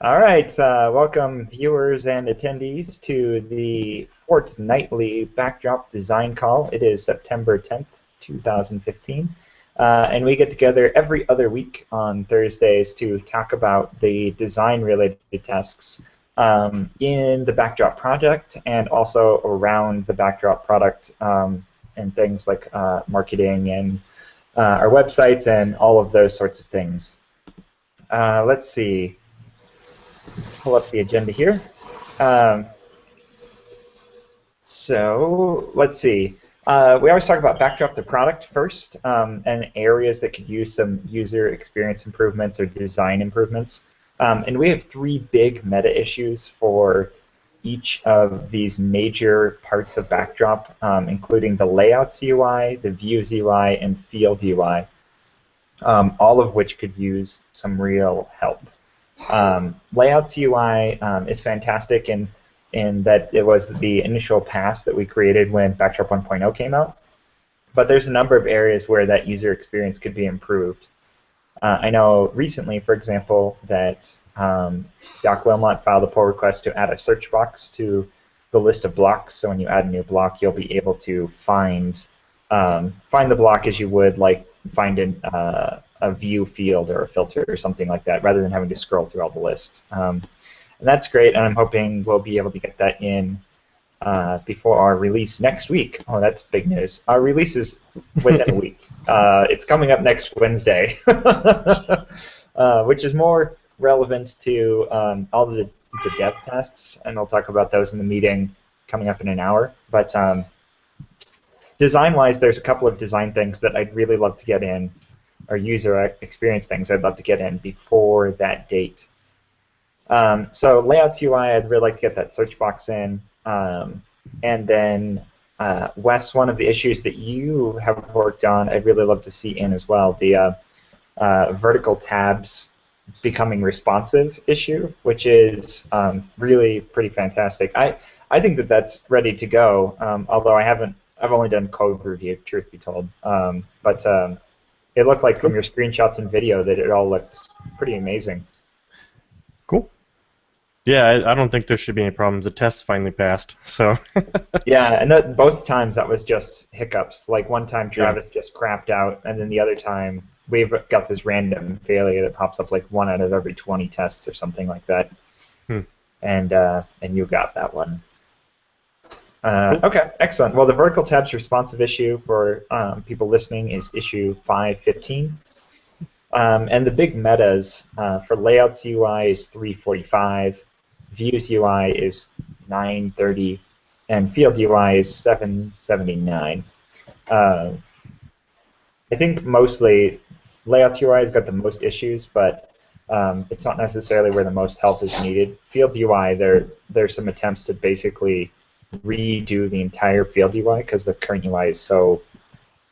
All right, welcome viewers and attendees to the fortnightly Backdrop design call. It is September 10th, 2015, and we get together every other week on Thursdays to talk about the design-related tasks in the Backdrop project and also around the Backdrop product and things like marketing and our websites and all of those sorts of things. Let's see. Pull up the agenda here. So let's see. We always talk about Backdrop the product first and areas that could use some user experience improvements or design improvements. And we have three big meta issues for each of these major parts of Backdrop, including the Layouts UI, the Views UI, and Field UI, all of which could use some real help. Layouts UI is fantastic in that it was the initial pass that we created when Backdrop 1.0 came out, but there's a number of areas where that user experience could be improved. I know recently, for example, that Doc Wilmot filed a pull request to add a search box to the list of blocks, so when you add a new block, you'll be able to find the block as you would like find a view field or a filter or something like that, rather than having to scroll through all the lists. And that's great, and I'm hoping we'll be able to get that in before our release next week. Oh, that's big news. Our release is within a week. It's coming up next Wednesday, which is more relevant to all the dev tasks, and I'll talk about those in the meeting coming up in an hour. But design-wise, there's a couple of design things that I'd really love to get in, or user experience things I'd love to get in before that date. So Layouts UI, I'd really like to get that search box in. And then Wes, one of the issues that you have worked on, I'd really love to see in as well, the vertical tabs becoming responsive issue, which is really pretty fantastic. I think that that's ready to go, although I've only done code review, truth be told. But it looked like from your screenshots and video that it all looked pretty amazing. Cool. Yeah, I don't think there should be any problems. The test finally passed, so. Yeah, and both times that was just hiccups. Like one time Travis just crapped out, and then the other time we've got this random failure that pops up like 1 out of every 20 tests or something like that. And you got that one. Cool. Okay, excellent. Well, the vertical tabs responsive issue for people listening is issue 515. And the big metas for Layouts UI is 345, Views UI is 930, and Field UI is 779. I think mostly Layouts UI has got the most issues, but it's not necessarily where the most help is needed. Field UI, there's some attempts to basically redo the entire Field UI because the current UI is so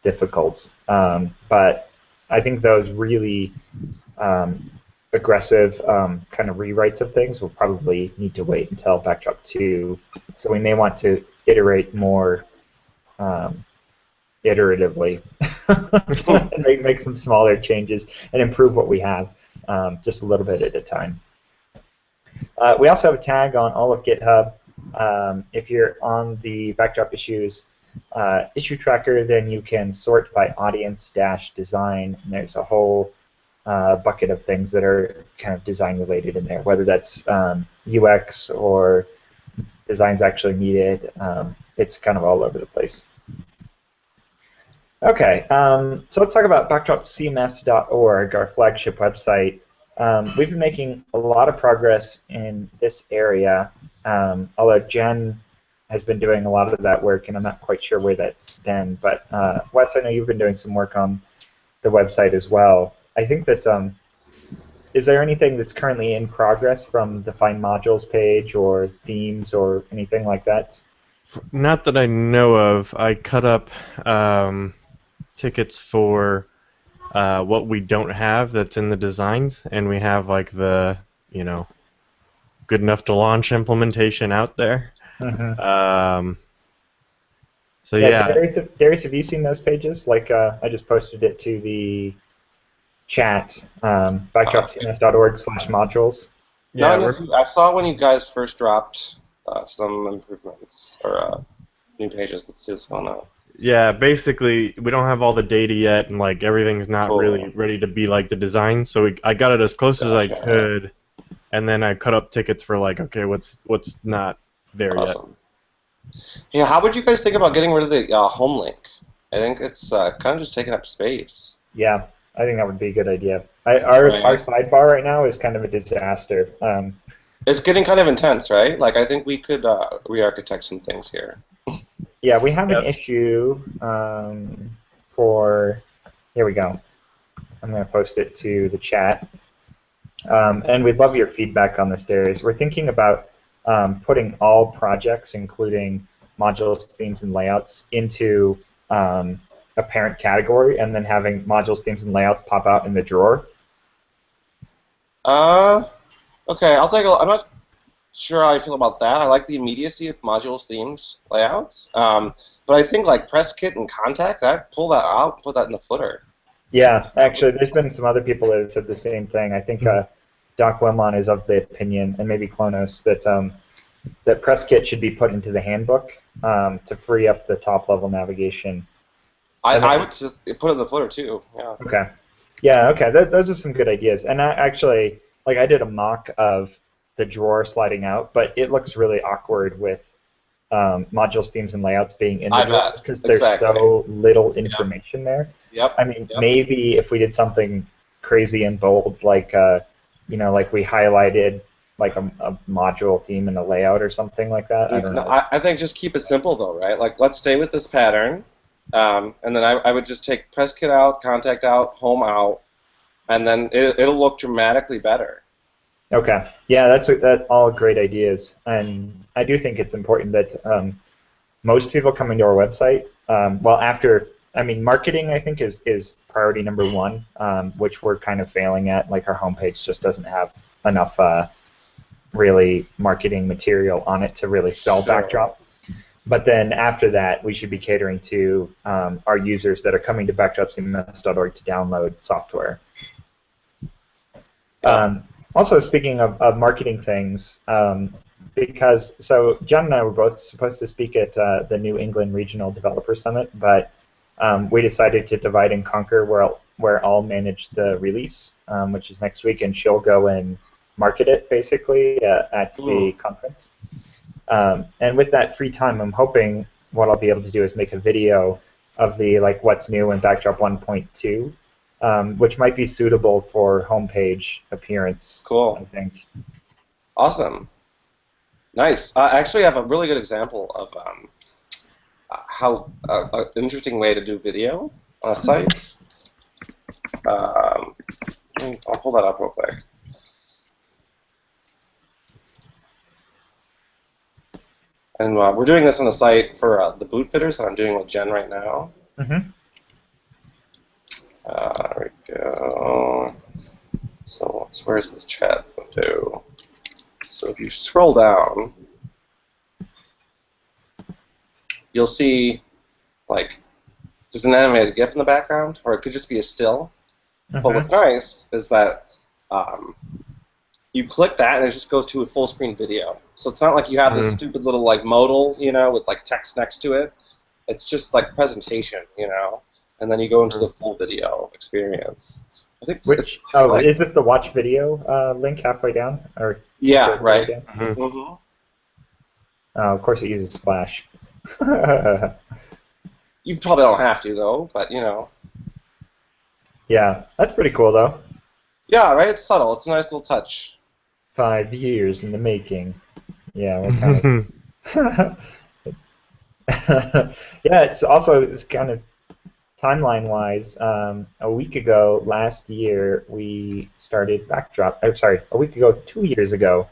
difficult. But I think those really aggressive kind of rewrites of things will probably need to wait until Backdrop 2. So we may want to iterate more iteratively and make some smaller changes and improve what we have just a little bit at a time. We also have a tag on all of GitHub. If you're on the Backdrop issues issue tracker, then you can sort by audience-design, and there's a whole bucket of things that are kind of design-related in there, whether that's UX or designs actually needed. It's kind of all over the place. Okay, so let's talk about backdropcms.org, our flagship website. We've been making a lot of progress in this area, although Jen has been doing a lot of that work, and I'm not quite sure where that's been. But Wes, I know you've been doing some work on the website as well. I think that, is there anything that's currently in progress from the Find Modules page or themes or anything like that? Not that I know of. I cut up tickets for what we don't have that's in the designs, and we have like the, good enough to launch implementation out there. Mm-hmm. So yeah. Darius, have you seen those pages? Like I just posted it to the chat, backdropcms.org/modules. Yeah, I saw when you guys first dropped some improvements or new pages. Let's see what's going on. yeah, basically we don't have all the data yet, and like everything's not really Cool. ready to be like the design. So I got it as close as I Gotcha. could, and then I cut up tickets for like, okay, what's not there yet. Awesome. Yeah, how would you guys think about getting rid of the home link? I think it's kind of just taking up space. Yeah, I think that would be a good idea. Our Right. sidebar right now is kind of a disaster. It's getting kind of intense, right? Like, I think we could re-architect some things here. Yeah, we have an Yep. issue for. Here we go. I'm going to post it to the chat. And we'd love your feedback on this, Darius. We're thinking about putting all projects, including modules, themes, and layouts, into a parent category, and then having modules, themes, and layouts pop out in the drawer. Okay, I'll take a look. I'm not sure how I feel about that. I like the immediacy of modules, themes, layouts. But I think like press kit and contact, pull that out, put that in the footer. Yeah, actually, there's been some other people that have said the same thing. I think Doc Wemon is of the opinion, and maybe Klonos, that press kit should be put into the handbook to free up the top level navigation. I would just put it in the footer too. Yeah. Okay. Yeah. Okay. Those are some good ideas. And I actually, like, I did a mock of the drawer sliding out, but it looks really awkward with modules, themes, and layouts being in the drawer because there's so little information there. Yep. I mean, maybe if we did something crazy and bold, like like we highlighted like a module theme and a layout or something like that. I don't know. I think just keep it simple though, right? Like let's stay with this pattern, and then I would just take press kit out, contact out, home out, and then it'll look dramatically better. Okay. Yeah, that's all great ideas, and I do think it's important that most people coming to our website, marketing I think is priority number one, which we're kind of failing at. Like our homepage just doesn't have enough really marketing material on it to really sell Backdrop. But then after that, we should be catering to our users that are coming to backdropcms.org to download software. Also, speaking of marketing things, because John and I were both supposed to speak at the New England Regional Developer Summit, but we decided to divide and conquer where I'll manage the release, which is next week, and she'll go and market it basically at the conference. And with that free time, I'm hoping what I'll be able to do is make a video of the what's new in Backdrop 1.2. Which might be suitable for homepage appearance. Cool. I think. Awesome. Nice. I actually have a really good example of how an interesting way to do video on a site. I'll pull that up real quick. And we're doing this on the site for the boot fitters that I'm doing with Jen right now. Mm-hmm. There we go. So where's this chat window? So if you scroll down, you'll see there's an animated GIF in the background, or it could just be a still. Mm-hmm. But what's nice is that you click that and it just goes to a full screen video. So it's not like you have this stupid little modal, with text next to it. It's just presentation, and then you go into the full video experience. I think. Is this the watch video link halfway down? Or yeah, right. Mm-hmm. Of course, it uses Flash. You probably don't have to though, but Yeah, that's pretty cool though. Yeah, right. It's subtle. It's a nice little touch. 5 years in the making. Yeah, we're kind of. Yeah, it's kind of. Timeline-wise, a week ago, last year, we started Backdrop. I'm sorry, a week ago, 2 years ago,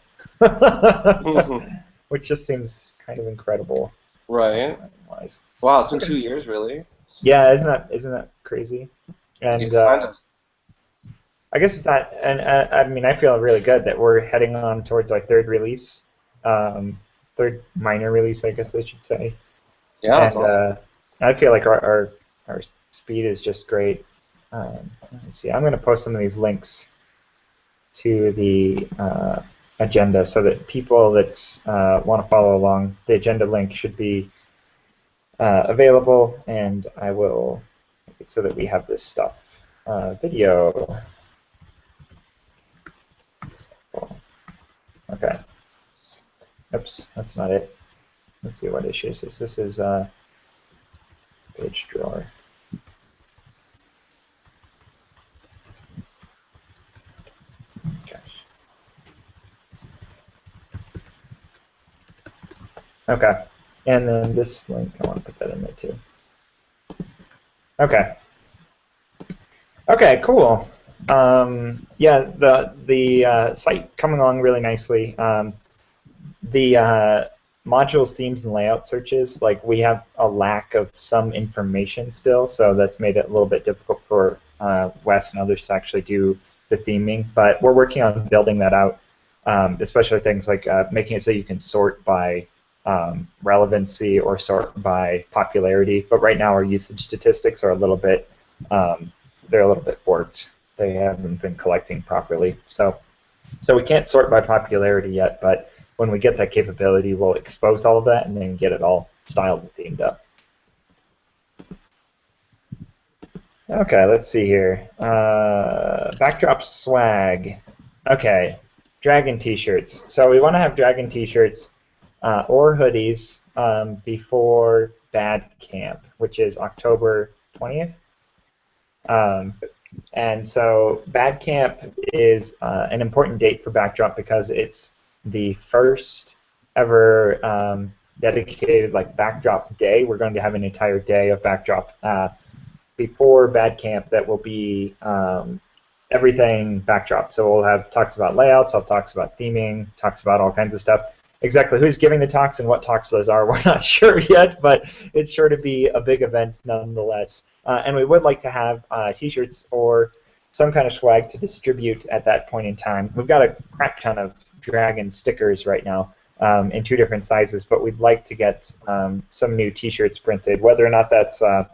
which just seems kind of incredible. Right. Wow, it's been 2 years, really. Yeah, isn't that crazy? And I guess it's not. And I feel really good that we're heading on towards our third release, third minor release, I guess they should say. Yeah, that's awesome. I feel like our speed is just great. Let's see. I'm going to post some of these links to the agenda so that people that want to follow along, the agenda link should be available, and I will make it so that we have this stuff. Video. Okay. Oops, that's not it. Let's see what issue is this. This is page drawer. Okay. Okay. And then this link, I want to put that in there too. Okay. Okay, cool. Yeah, the site coming along really nicely. The modules, themes, and layout searches, like we have a lack of some information still, so that's made it a little bit difficult for Wes and others to actually do the theming. But we're working on building that out, especially things like making it so you can sort by relevancy or sort by popularity. But right now our usage statistics are a little bit they're a little bit warped. They haven't been collecting properly. So we can't sort by popularity yet, but when we get that capability, we'll expose all of that and then get it all styled and themed up. Okay, let's see here. Backdrop swag. Okay, Dragon t-shirts. So we want to have Dragon t-shirts or hoodies before Bad Camp, which is October 20th. And so Bad Camp is an important date for Backdrop because it's the first ever dedicated Backdrop day. We're going to have an entire day of Backdrop before Bad Camp that will be everything Backdrop. So we'll have talks about layouts, talks about theming, talks about all kinds of stuff. Exactly who's giving the talks and what talks those are, we're not sure yet, but it's sure to be a big event nonetheless. And we would like to have t-shirts or some kind of swag to distribute at that point in time. We've got a crap ton of Dragon stickers right now in 2 different sizes, but we'd like to get some new t-shirts printed, whether or not that's well,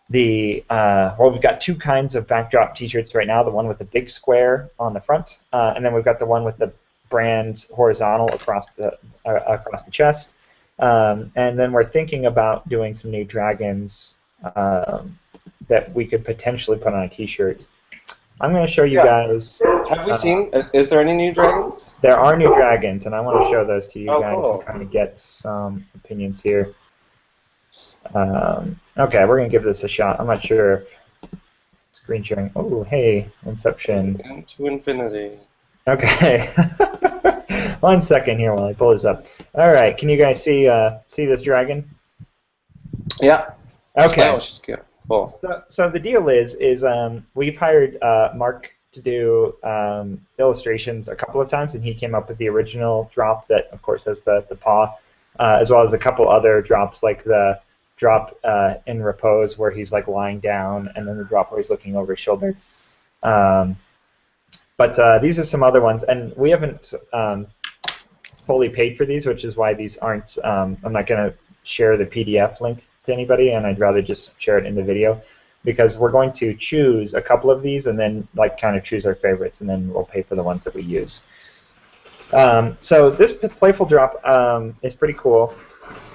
we've got 2 kinds of Backdrop t-shirts right now, the one with the big square on the front, and then we've got the one with the brand horizontal across the chest. And then we're thinking about doing some new dragons that we could potentially put on a t-shirt. I'm going to show you guys. Have we seen? Is there any new dragons? There are new dragons, and I want to show those to you guys cool. and kind of get some opinions here. Okay, we're going to give this a shot. I'm not sure if screen sharing. Oh, hey, Inception. Into infinity. Okay. 1 second here while I pull this up. All right, can you guys see this dragon? Yeah. Okay. Which is good. Cool. So the deal is we've hired Mark to do illustrations a couple of times, and he came up with the original drop that, of course, has the paw, as well as a couple other drops like the drop in repose where he's lying down, and then the drop where he's looking over his shoulder. But these are some other ones, and we haven't fully paid for these, which is why these aren't. I'm not going to share the PDF link to anybody, and I'd rather just share it in the video because we're going to choose a couple of these and then kind of choose our favorites, and then we'll pay for the ones that we use. So this playful drop is pretty cool.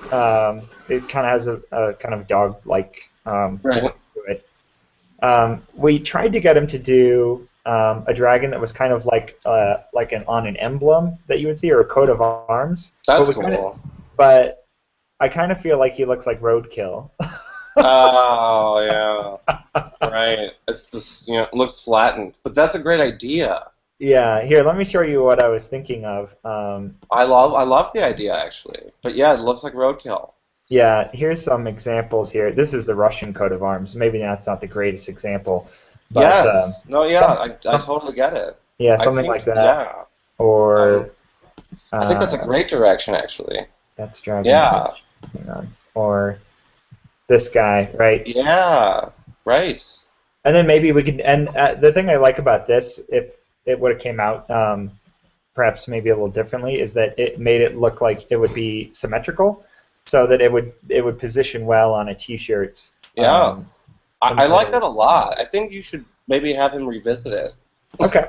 It kind of has a kind of dog-like look to it. We tried to get him to do a dragon that was kind of on an emblem that you would see, or a coat of arms. That's cool. But I kind of feel like he looks like roadkill. Oh yeah, right. It's this, it looks flattened, but that's a great idea. Yeah, here, let me show you what I was thinking of. I love the idea actually, but yeah, it looks like roadkill. Yeah, here's some examples here. This is the Russian coat of arms. Maybe that's not the greatest example. But, yes. No, yeah, I totally get it. Yeah, something like that. Yeah. Or. I think that's a great direction actually. That's Dragon. Yeah. Hang on. Or this guy, right? Yeah, right. And then maybe we could. And the thing I like about this, if it would have came out perhaps maybe a little differently, is that it made it look like it would be symmetrical, so that it would position well on a T-shirt. Yeah, I like that a lot. I think you should maybe have him revisit it. Okay.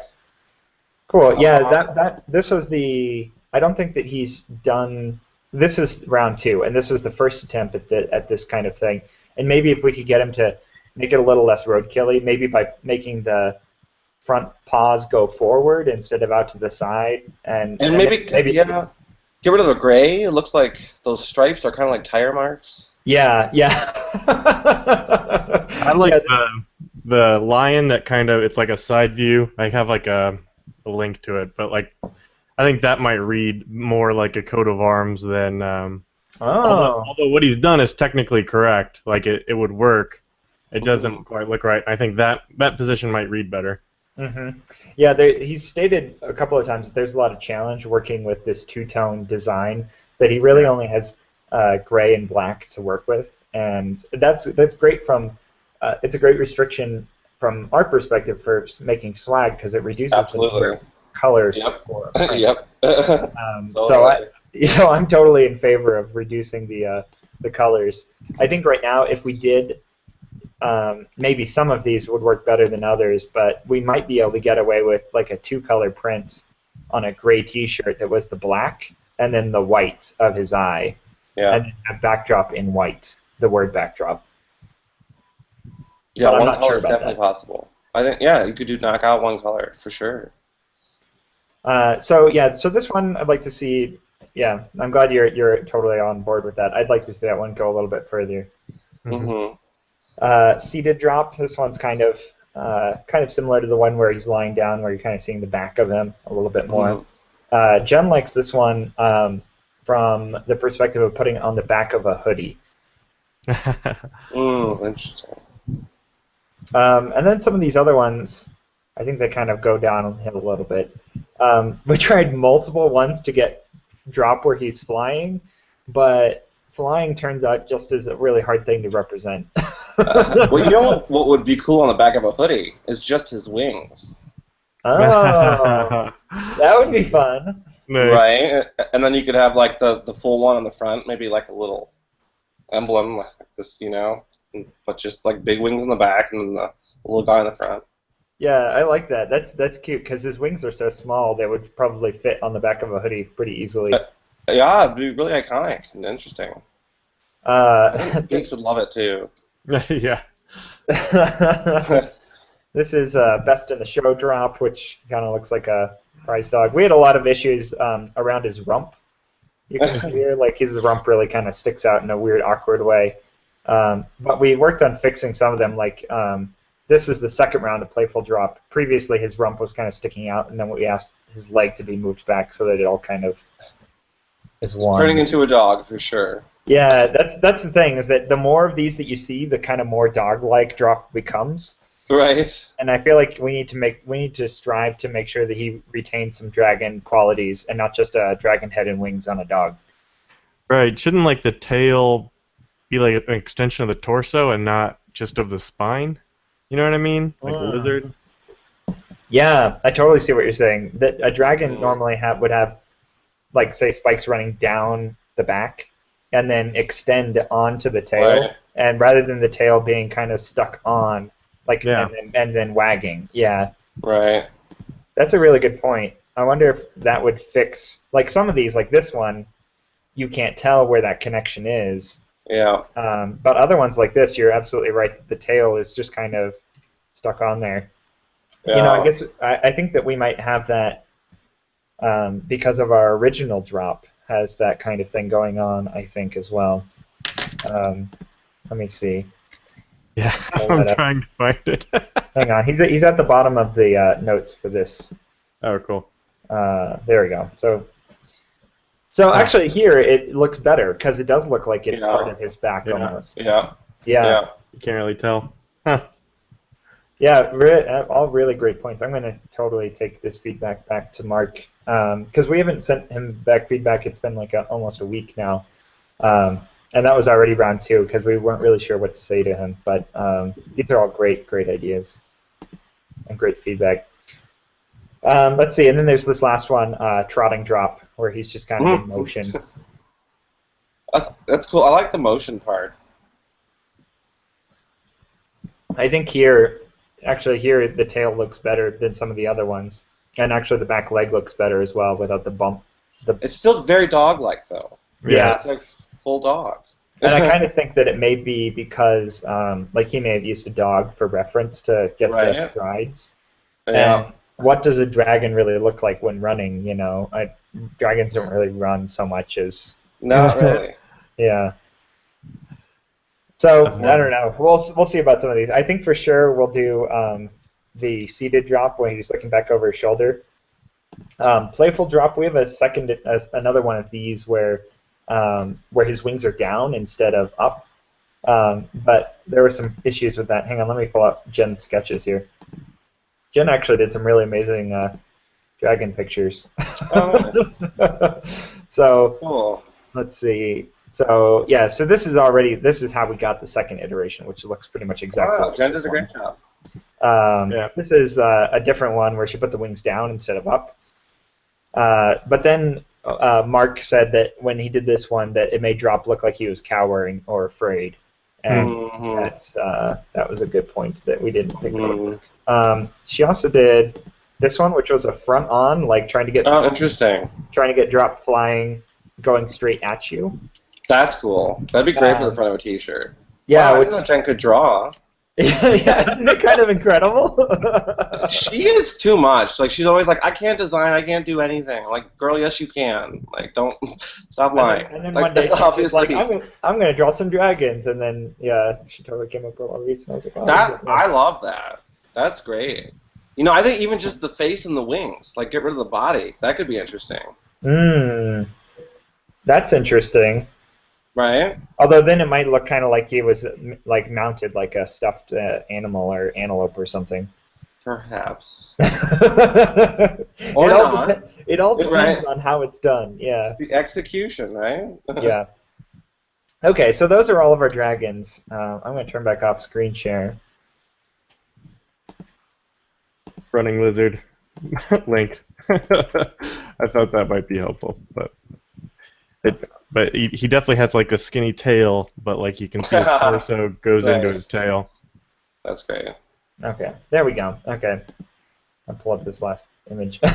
Cool. Yeah, this was the. I don't think that he's done. This is round 2, and this was the first attempt at this kind of thing. And maybe if we could get him to make it a little less roadkilly, maybe by making the front paws go forward instead of out to the side, and maybe yeah, get rid of the gray. It looks like those stripes are kind of like tire marks. Yeah. I like the lion that kind of, it's like a side view. I have like a link to it, but like I think that might read more like a coat of arms than. Although what he's done is technically correct, like it would work. It doesn't quite look right. I think that position might read better. Mm-hmm. Yeah, he's stated a couple of times that there's a lot of challenge working with this two-tone design, that he really only has gray and black to work with, and that's great from. It's a great restriction from our perspective for making swag because it reduces the colors. Yep. Yep. Totally. So I'm totally in favor of reducing the colors. I think right now if we did. Maybe some of these would work better than others, but we might be able to get away with like a 2-color print on a gray T-shirt that was the black and then the white of his eye, and then a backdrop in white, the word backdrop. Yeah, but one color is definitely possible. I think you could knock out one color for sure. So this one I'd like to see. Yeah, I'm glad you're totally on board with that. I'd like to see that one go a little bit further. Mm-hmm. Seated drop. This one's kind of similar to the one where he's lying down, where you're kind of seeing the back of him a little bit more. Jen likes this one from the perspective of putting it on the back of a hoodie. Interesting. And then some of these other ones, I think they kind of go downhill a little bit. We tried multiple ones to get drop where he's flying, but flying turns out just as a really hard thing to represent. Well, you know what would be cool on the back of a hoodie is just his wings. Oh, that would be fun. Nice. Right, and then you could have like the full one on the front, maybe like a little emblem like this, but just like big wings on the back and then the little guy in the front. Yeah, I like that. That's cute because his wings are so small they would probably fit on the back of a hoodie pretty easily. Yeah, it'd be really iconic and interesting. I think geeks would love it too. Yeah. This is Best in the Show drop, which kind of looks like a prize dog. We had a lot of issues around his rump. You can see here, like his rump really kind of sticks out in a weird, awkward way. But we worked on fixing some of them. Like this is the second round of Playful Drop. Previously, his rump was kind of sticking out, and then we asked his leg to be moved back so that it all kind of is one. Turning into a dog for sure. Yeah, that's the thing, is that the more of these that you see, the kind of more dog-like drop becomes. Right. And I feel like we need to strive to make sure that he retains some dragon qualities and not just a dragon head and wings on a dog. Right. Shouldn't like the tail be like an extension of the torso and not just of the spine? You know what I mean? Like a lizard. Yeah, I totally see what you're saying. That a dragon normally would have, like, say, spikes running down the back and then extend onto the tail, right. And rather than the tail being kind of stuck on, like, and then wagging. Yeah. Right. That's a really good point. I wonder if that would fix, like, some of these, like this one, you can't tell where that connection is. Yeah. But other ones like this, you're absolutely right. The tail is just kind of stuck on there. Yeah. I guess I think that we might have that because of our original drop has that kind of thing going on, I think, as well. Let me see. Yeah, I'm trying to find it. Hang on, he's at the bottom of the notes for this. Oh, cool. There we go. So actually here it looks better because it does look like it's part of his back almost. Yeah. Yeah. You can't really tell. Huh. Yeah, all really great points. I'm going to totally take this feedback back to Mark because we haven't sent him back feedback. It's been like almost a week now. And that was already round 2 because we weren't really sure what to say to him. But these are all great ideas and great feedback. Let's see, and then there's this last one, trotting drop, where he's just kind of in motion. That's cool. I like the motion part. I think here the tail looks better than some of the other ones. And actually, the back leg looks better as well without the bump. It's still very dog-like, though. Yeah. It's like full dog. And I kind of think that it may be because, like, he may have used a dog for reference to get the strides. Yeah. And what does a dragon really look like when running? You know, dragons don't really run so much as. Not really. Yeah. So I don't know. We'll see about some of these. I think for sure we'll do the seated drop when he's looking back over his shoulder. Playful drop. We have another one of these where his wings are down instead of up. But there were some issues with that. Hang on, let me pull up Jen's sketches here. Jen actually did some really amazing dragon pictures. Oh. So Cool. let's see. So yeah, so this is how we got the second iteration, which looks pretty much exactly. Wow, like Jen this did a one. great job. This is a different one where she put the wings down instead of up. But then Mark said that when he did this one, that it made Drop look like he was cowering or afraid, and that was a good point that we didn't think of. She also did this one, which was a front on, like trying to get interesting. Trying to get Drop flying, going straight at you. That's cool. That'd be great for the front of a T-shirt. Yeah, wow, I didn't know Jen could draw. Yeah, isn't it kind of incredible? She is too much. Like, she's always like, I can't design, I can't do anything. I'm like, girl, yes you can. Like, don't stop lying. And then like, one day obviously, she's like, I'm gonna draw some dragons, and then yeah, she totally came up with all these, and I was like, oh, I love that. That's great. You know, I think even just the face and the wings, like, get rid of the body. That could be interesting. That's interesting. Right? Although then it might look kind of like he was like mounted like a stuffed animal or antelope or something. Perhaps. Or not. It all depends on how it's done. Yeah. The execution, right? Yeah. Okay, so those are all of our dragons. I'm going to turn back off screen share. Running lizard link. I thought that might be helpful, but he definitely has like a skinny tail, but like you can see his torso goes into his tail. That's great. Okay, there we go. Okay, I'll pull up this last image. Okay,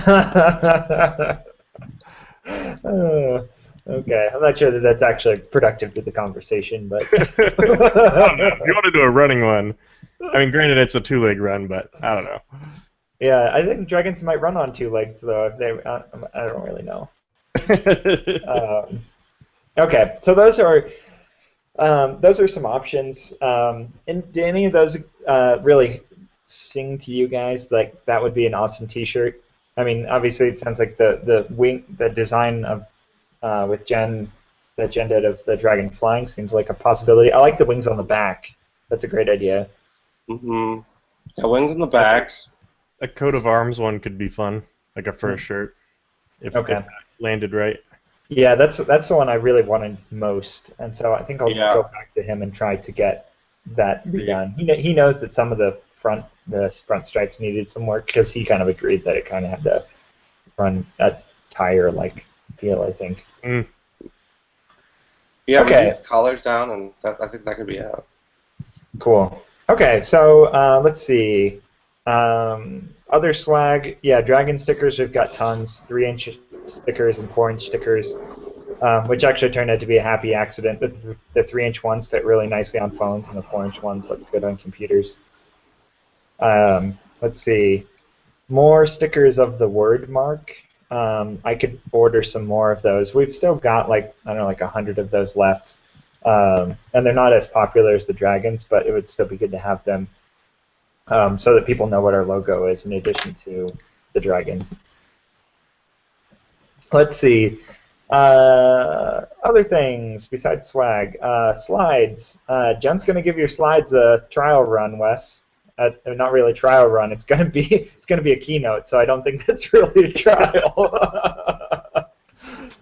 I'm not sure that that's actually productive to the conversation, but I don't know. If you want to do a running one, I mean, granted it's a two-leg run, but I don't know. Yeah, I think dragons might run on two legs though. If they, I don't really know. Okay, so those are some options. And do any of those really sing to you guys? Like that would be an awesome T-shirt. I mean, obviously it sounds like the design of with Jen that Jen did of the dragon flying seems like a possibility. I like the wings on the back. That's a great idea. Yeah, wings on the back. A coat of arms one could be fun, like a fur shirt, if that landed right. Yeah, that's the one I really wanted most, and so I think I'll go back to him and try to get that redone. He knows that some of the front stripes needed some work because he kind of agreed that it kind of had to run a tire-like feel, I think. Yeah, okay. we get collars down, and I think that could be out. Cool. Okay, so let's see. Other swag, yeah, dragon stickers, we've got tons, 3-inch stickers and 4-inch stickers, which actually turned out to be a happy accident. The 3-inch ones fit really nicely on phones, and the 4-inch ones look good on computers. Let's see, more stickers of the word mark. I could order some more of those. We've still got like 100 of those left, and they're not as popular as the dragons, but it would still be good to have them. So that people know what our logo is in addition to the dragon. Let's see. Other things besides swag. Slides. Jen's going to give your slides a trial run, Wes. Not really a trial run. It's going to be a keynote, so I don't think that's really a trial.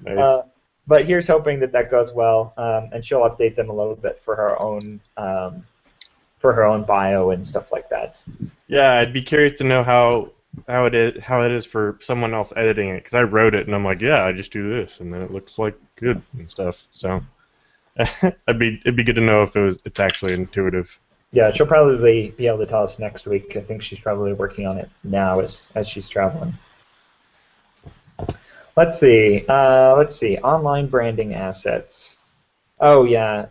Nice. But here's hoping that goes well, and she'll update them a little bit for her own bio and stuff like that. Yeah, I'd be curious to know how it is for someone else editing it, because I wrote it and I'm like, yeah, I just do this, and then it looks like good and stuff. So it'd be good to know if it's actually intuitive. Yeah, she'll probably be able to tell us next week. I think she's probably working on it now as she's traveling. Let's see. Let's see. Online branding assets. Oh yeah.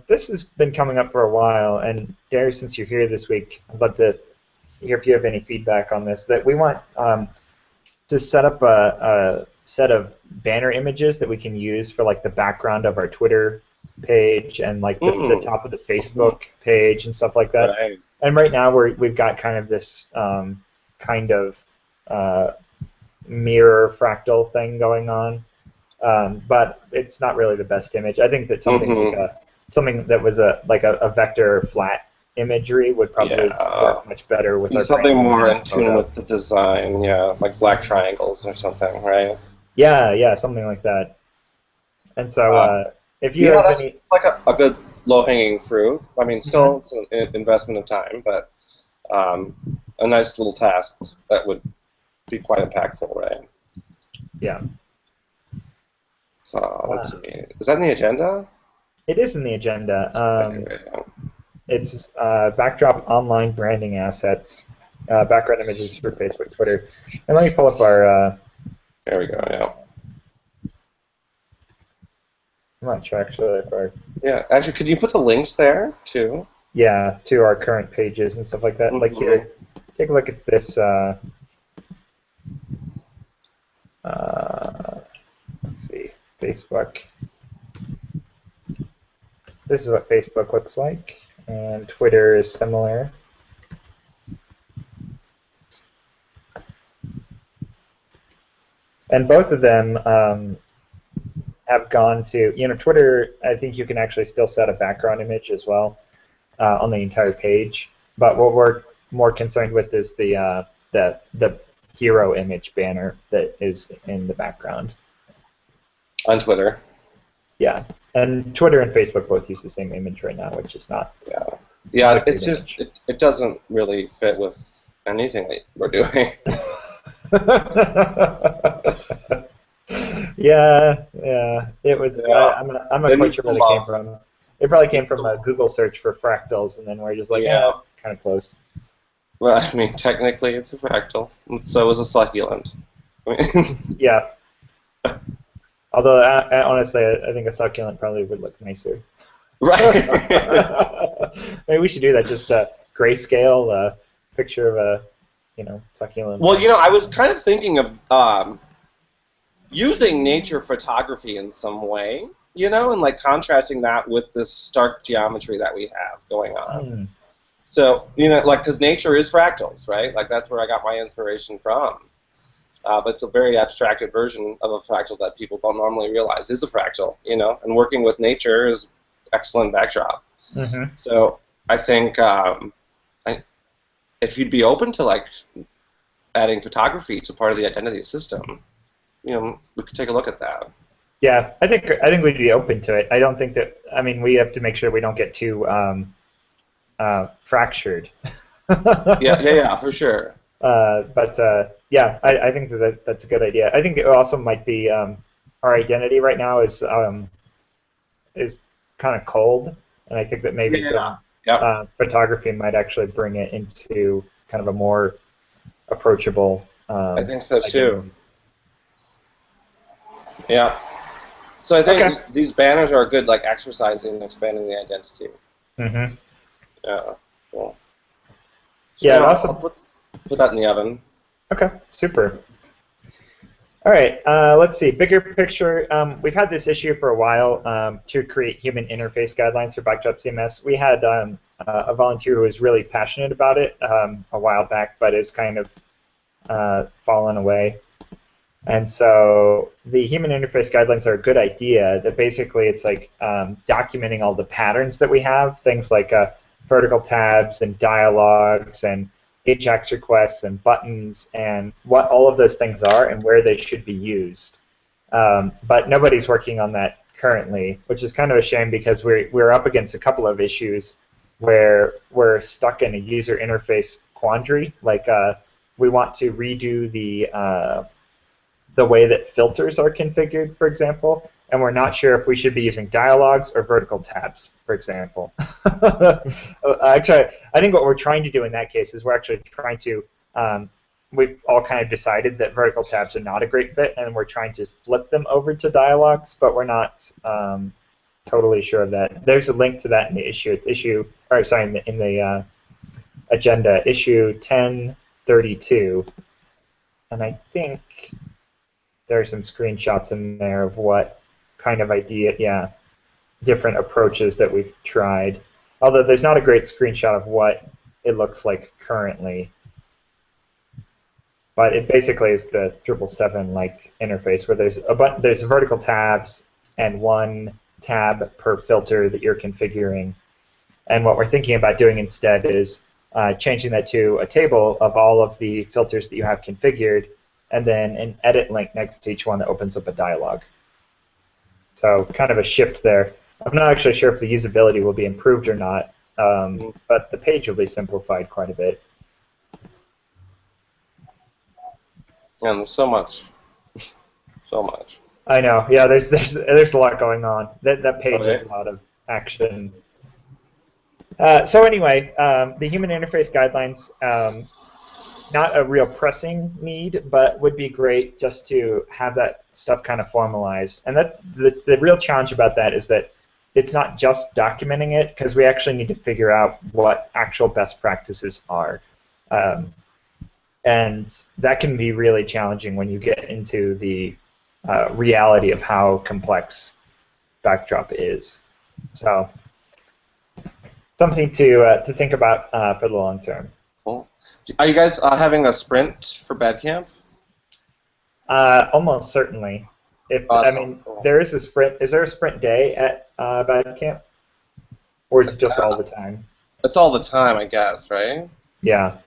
This has been coming up for a while, and Darius, since you're here this week, I'd love to hear if you have any feedback on this. That we want to set up a set of banner images that we can use for like the background of our Twitter page and like the top of the Facebook page and stuff like that. Right. And right now we've got kind of this kind of mirror fractal thing going on, but it's not really the best image. I think that something like something that was like a vector flat imagery would probably work much better with our something more in tune with the design, like black triangles or something, right? Yeah, something like that. And so if you have that's any, like a good low-hanging fruit. I mean, still it's an investment of time, but a nice little task that would be quite impactful, right? Yeah. Let's see. Is that in the agenda? It is in the agenda. Okay. It's Backdrop online branding assets, background images for Facebook, Twitter. And let me pull up our... there we go, yeah. I'm not sure, actually. If our, yeah, actually, could you put the links there, too? Yeah, to our current pages and stuff like that. Like here, take a look at this... let's see, Facebook. This is what Facebook looks like, and Twitter is similar. And both of them have gone to, Twitter, I think you can actually still set a background image as well on the entire page. But what we're more concerned with is the hero image banner that is in the background. On Twitter. Yeah, and Twitter and Facebook both use the same image right now, which is not. Yeah, it's just it doesn't really fit with anything that we're doing. yeah, it was. I'm not quite sure where it came from. It probably came from a Google search for fractals, and then we're just like, kind of close. Well, I mean, technically it's a fractal, and so is a succulent. Yeah. Although, honestly, I think a succulent probably would look nicer. Right. Maybe we should do that. Just a grayscale picture of a, succulent. Well, I was kind of thinking of using nature photography in some way, and like contrasting that with this stark geometry that we have going on. So, because nature is fractals, right? Like that's where I got my inspiration from. But it's a very abstracted version of a fractal that people don't normally realize is a fractal, and working with nature is excellent backdrop. So I think if you'd be open to like adding photography to part of the identity system, we could take a look at that. Yeah, I think we'd be open to it. I don't think that. I mean, we have to make sure we don't get too fractured. yeah, for sure. Yeah, I think that's a good idea. I think it also might be our identity right now is kind of cold, and I think that maybe some photography might actually bring it into kind of a more approachable. I think so too. Yeah. So I think these banners are a good like exercise in expanding the identity. Yeah. Cool. Yeah. So Awesome. I'll put that in the oven. Okay, super. All right, let's see. Bigger picture. We've had this issue for a while to create human interface guidelines for Backdrop CMS. We had a volunteer who was really passionate about it a while back, but has kind of fallen away. And so the human interface guidelines are a good idea. That basically it's like documenting all the patterns that we have, things like vertical tabs and dialogues and AJAX requests and buttons and what all of those things are and where they should be used. But nobody's working on that currently, which is kind of a shame because we're up against a couple of issues where we're stuck in a user interface quandary. Like we want to redo the way that filters are configured, for example, and we're not sure if we should be using dialogues or vertical tabs, for example. Actually, I think what we're trying to do in that case is we're actually trying to we've all kind of decided that vertical tabs are not a great fit, and we're trying to flip them over to dialogues, but we're not totally sure of that. There's a link to that in the issue. It's in the agenda, issue 1032, and I think there are some screenshots in there of what kind of different approaches that we've tried. Although there's not a great screenshot of what it looks like currently. But it basically is the 777-like interface where there's vertical tabs and one tab per filter that you're configuring. And what we're thinking about doing instead is changing that to a table of all of the filters that you have configured, and then an edit link next to each one that opens up a dialog. So kind of a shift there. I'm not actually sure if the usability will be improved or not, but the page will be simplified quite a bit. And there's so much. So much. I know. Yeah, there's a lot going on. That page is a lot of action. So anyway, the human interface guidelines, not a real pressing need, but would be great just to have that stuff kind of formalized. And the real challenge about that is that it's not just documenting it, because we actually need to figure out what actual best practices are. And that can be really challenging when you get into the reality of how complex Backdrop is. So something to think about for the long term. Cool. Are you guys having a sprint for Badcamp? Almost certainly. Awesome. I mean, there is a sprint. Is there a sprint day at Badcamp, or is it just all the time? It's all the time, I guess, right? Yeah.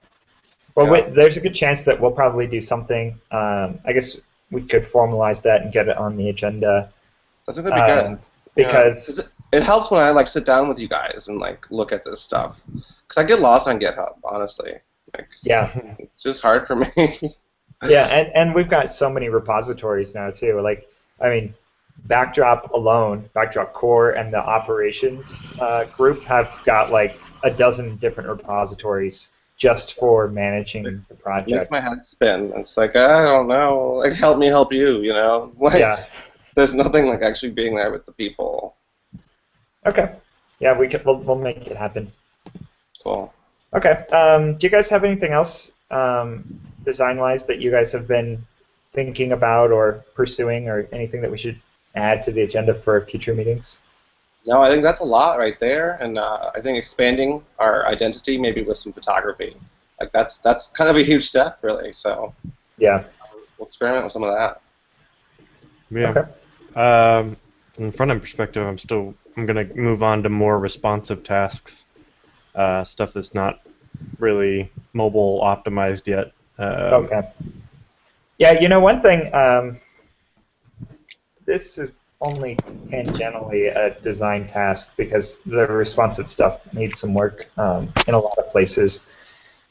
Well, there's a good chance that we'll probably do something. I guess we could formalize that and get it on the agenda. I think that'd be good. Because it helps when I sit down with you guys and look at this stuff. Because I get lost on GitHub, honestly. Yeah. It's just hard for me. Yeah, and we've got so many repositories now too. I mean, Backdrop alone, Backdrop Core and the operations group have got a dozen different repositories just for managing the project. It makes my head spin. It's I don't know. Help me help you, Yeah. There's nothing actually being there with the people. Okay. Yeah, we'll make it happen. Cool. Okay. Do you guys have anything else design-wise that you guys have been thinking about or pursuing, or anything that we should add to the agenda for future meetings? No, I think that's a lot right there, and I think expanding our identity maybe with some photography, that's kind of a huge step, really. So yeah, we'll experiment with some of that. Yeah. Okay. From the front-end perspective, I'm gonna move on to more responsive tasks, stuff that's not really mobile optimized yet. Okay. Yeah, one thing. This is only tangentially a design task because the responsive stuff needs some work in a lot of places.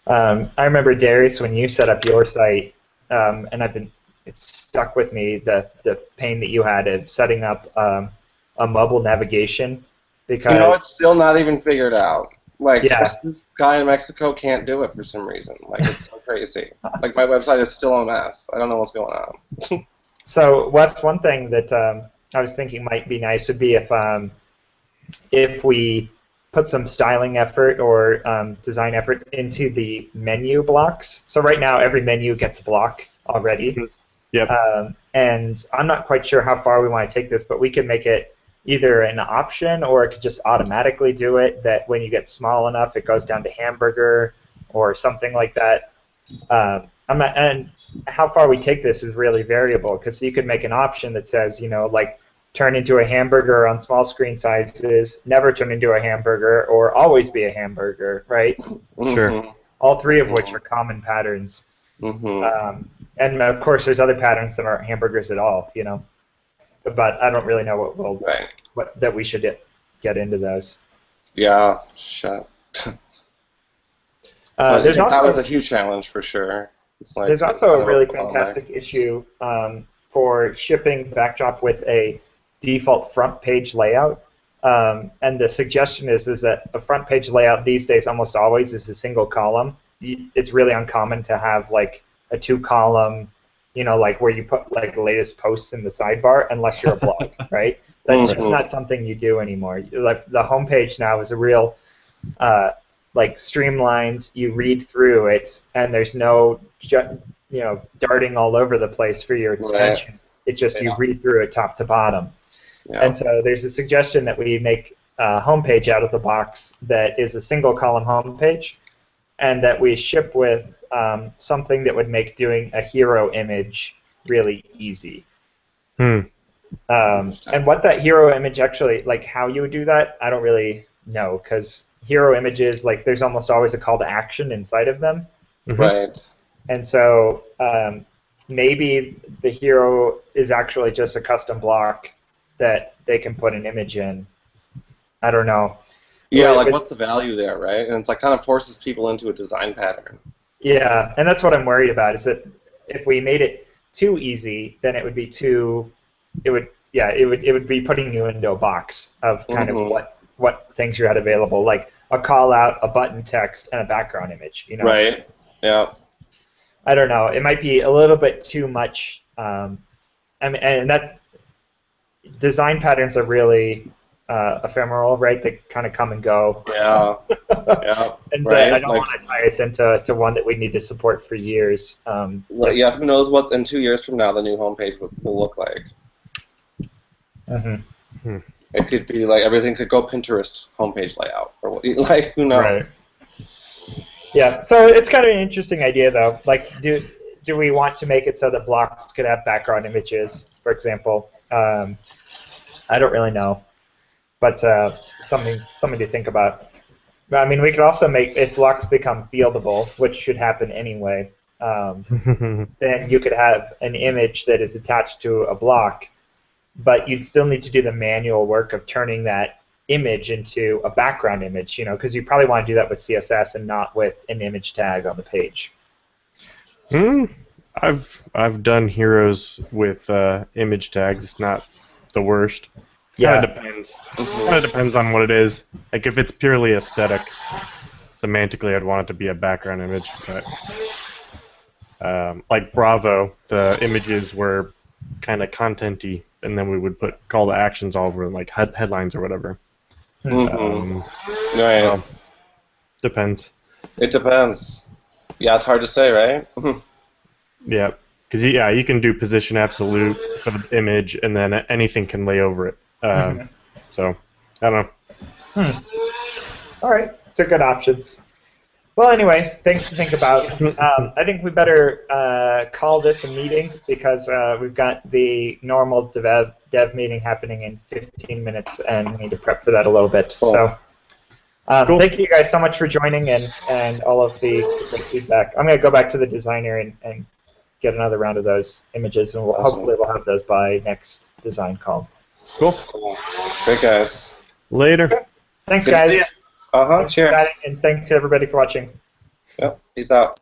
I remember, Darius, when you set up your site, and it's stuck with me, the pain that you had of setting up a mobile navigation. Because it's still not even figured out. Yeah. This guy in Mexico can't do it for some reason. It's so crazy. My website is still a mess. I don't know what's going on. So, Wes, one thing that I was thinking might be nice would be if we put some styling effort or design effort into the menu blocks. So right now, every menu gets a block already. Yep. And I'm not quite sure how far we want to take this, but we could make it either an option, or it could just automatically do it, that when you get small enough, it goes down to hamburger or something like that. And how far we take this is really variable, because you could make an option that says, turn into a hamburger on small screen sizes, never turn into a hamburger, or always be a hamburger, right? Mm-hmm. Sure. All three of which are common patterns. Mm-hmm. And of course, there's other patterns that aren't hamburgers at all, But I don't really know what that we should get into those. Yeah, shit. That was a huge challenge for sure. There's also a really fantastic issue for shipping Backdrop with a default front page layout. And the suggestion is that a front page layout these days almost always is a single column. It's really uncommon to have a a 2-column, like where you put like the latest posts in the sidebar, unless you're a blog, right? That's just not something you do anymore. Like the homepage now is a real, like streamlined. You read through it, and there's no, darting all over the place for your attention. Right. It's just you read through it top to bottom. Yeah. And so there's a suggestion that we make a homepage out of the box that is a single-column homepage, and that we ship with something that would make doing a hero image really easy. And what that hero image actually, like how you would do that, I don't really know, because hero images, like there's almost always a call to action inside of them. Right. And so maybe the hero is actually just a custom block that they can put an image in. I don't know. Yeah, like what's the value there, right? And it's like kind of forces people into a design pattern. Yeah, and that's what I'm worried about, is that if we made it too easy, then it would be too, it would be putting you into a box of kind of what things you had available, like a call out, a button text, and a background image. Right. Yeah. I don't know. It might be a little bit too much. And that design patterns are really ephemeral, right? They kind of come and go. Yeah. Yeah. And I don't want to tie us into one that we need to support for years. Yeah. Who knows what in 2 years from now the new homepage will look like? It could be like everything could go Pinterest homepage layout, or what? Like who knows? Right. Yeah. So it's kind of an interesting idea, though. Like, do we want to make it so that blocks could have background images, for example? I don't really know, but something to think about. I mean, we could also make, if blocks become fieldable, which should happen anyway, then you could have an image that is attached to a block, but you'd still need to do the manual work of turning that image into a background image, because you probably want to do that with CSS and not with an image tag on the page. I've done heroes with image tags. It's not the worst. Yeah. Kind of depends. Kind of depends on what it is. Like if it's purely aesthetic, semantically, I'd want it to be a background image. But like Bravo, the images were kind of content-y, and then we would put call to actions all over, like headlines or whatever. Right. Depends. It depends. Yeah, it's hard to say, right? Yeah, because you can do position absolute for the image, and then anything can lay over it. So, I don't know. All right, so good options. Well, anyway, things to think about. I think we better call this a meeting, because we've got the normal dev meeting happening in 15 minutes, and we need to prep for that a little bit. Cool. So, cool. Thank you guys so much for joining and all of the feedback. I'm going to go back to the designer and get another round of those images, and hopefully we'll have those by next design call. Cool. Great, guys. Later. Okay. Thanks, guys. Cheers. And thanks to everybody for watching. Yep. Peace out.